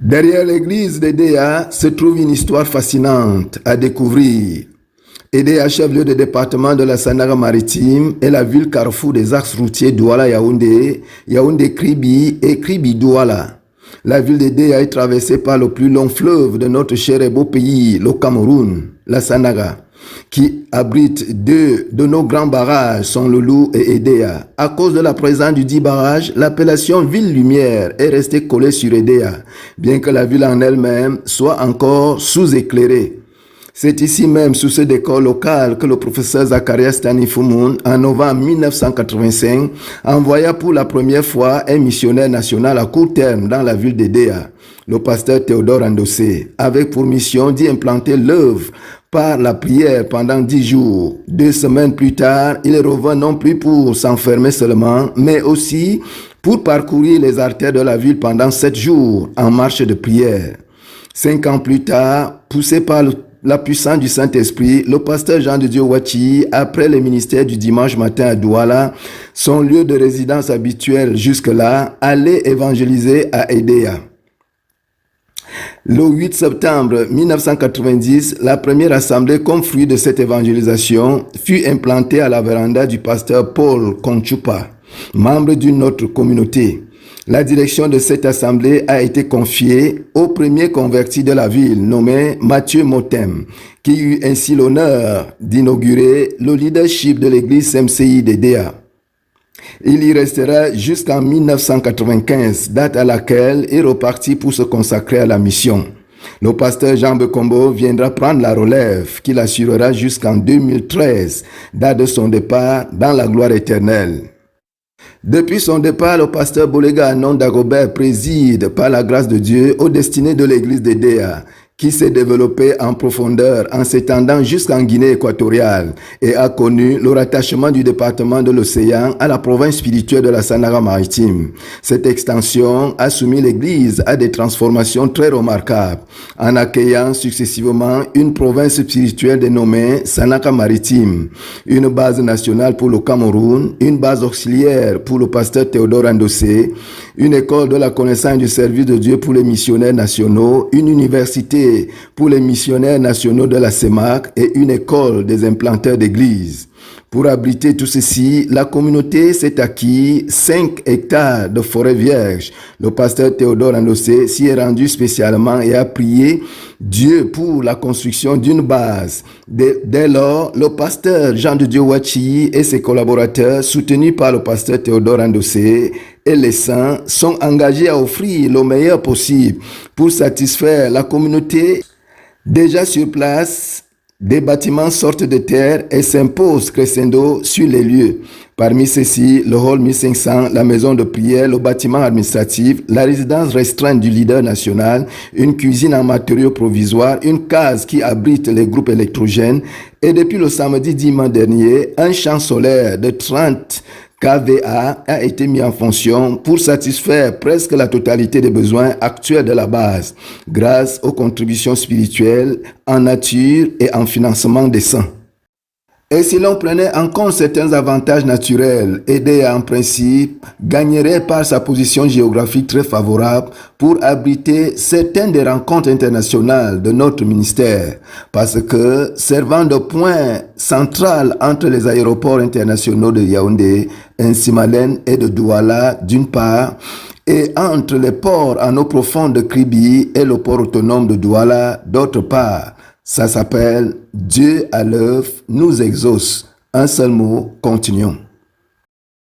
Derrière l'église d'Edea se trouve une histoire fascinante à découvrir. Edea, chef-lieu de département de la Sanaga-Maritime, est la ville carrefour des axes routiers Douala-Yaoundé, Yaoundé-Kribi et Kribi-Douala. La ville d'Edea est traversée par le plus long fleuve de notre cher et beau pays, le Cameroun, la Sanaga, qui abrite deux de nos grands barrages, sont le Loup et Edea. À cause de la présence du dit barrage, l'appellation Ville-Lumière est restée collée sur Edea, bien que la ville en elle-même soit encore sous-éclairée. C'est ici même, sous ce décor local, que le professeur Zacharias Tanifumun, en novembre 1985, envoya pour la première fois un missionnaire national à court terme dans la ville d'Edea, le pasteur Théodore Andossé, avec pour mission d'y implanter l'œuvre par la prière pendant 10 jours. 2 semaines plus tard, il revint non plus pour s'enfermer seulement, mais aussi pour parcourir les artères de la ville pendant 7 jours en marche de prière. 5 ans plus tard, poussé par la puissance du Saint-Esprit, le pasteur Jean de Dieu Ouachi, après le ministère du dimanche matin à Douala, son lieu de résidence habituel jusque-là, allait évangéliser à Edea. Le 8 septembre 1990, la première assemblée comme fruit de cette évangélisation fut implantée à la véranda du pasteur Paul Konchupa, membre d'une autre communauté. La direction de cette assemblée a été confiée au premier converti de la ville, nommé Mathieu Motem, qui eut ainsi l'honneur d'inaugurer le leadership de l'église MCI d'Edea. Il y restera jusqu'en 1995, date à laquelle il repartit pour se consacrer à la mission. Le pasteur Jean Bekombo viendra prendre la relève qu'il assurera jusqu'en 2013, date de son départ dans la gloire éternelle. Depuis son départ, le pasteur Bolega Anon Dagobert préside, par la grâce de Dieu, aux destinées de l'église d'Edea, qui s'est développée en profondeur en s'étendant jusqu'en Guinée équatoriale et a connu le rattachement du département de l'Océan à la province spirituelle de la Sanaga-Maritime. Cette extension a soumis l'église à des transformations très remarquables, en accueillant successivement une province spirituelle dénommée Sanaga-Maritime, une base nationale pour le Cameroun, une base auxiliaire pour le pasteur Théodore Andossé, une école de la connaissance du service de Dieu pour les missionnaires nationaux, une université pour les missionnaires nationaux de la CEMAC et une école des implanteurs d'églises. Pour abriter tout ceci, la communauté s'est acquis 5 hectares de forêt vierge. Le pasteur Théodore Andossé s'y est rendu spécialement et a prié Dieu pour la construction d'une base. Dès lors, le pasteur Jean de Dieu Ouachi et ses collaborateurs, soutenus par le pasteur Théodore Andossé et les saints, sont engagés à offrir le meilleur possible pour satisfaire la communauté. Déjà sur place, des bâtiments sortent de terre et s'imposent crescendo sur les lieux. Parmi ceux-ci, le hall 1500, la maison de prière, le bâtiment administratif, la résidence restreinte du leader national, une cuisine en matériaux provisoires, une case qui abrite les groupes électrogènes et depuis le samedi 10 mai dernier, un champ solaire de 30 KVA a été mis en fonction pour satisfaire presque la totalité des besoins actuels de la base, grâce aux contributions spirituelles en nature et en financement des saints. Et si l'on prenait en compte certains avantages naturels, Edea en principe gagnerait par sa position géographique très favorable pour abriter certaines des rencontres internationales de notre ministère, parce que servant de point central entre les aéroports internationaux de Yaoundé, Nsimalen et de Douala d'une part, et entre les ports en eau profonde de Kribi et le port autonome de Douala d'autre part. Ça s'appelle Dieu à l'œuvre nous exauce. Un seul mot, continuons.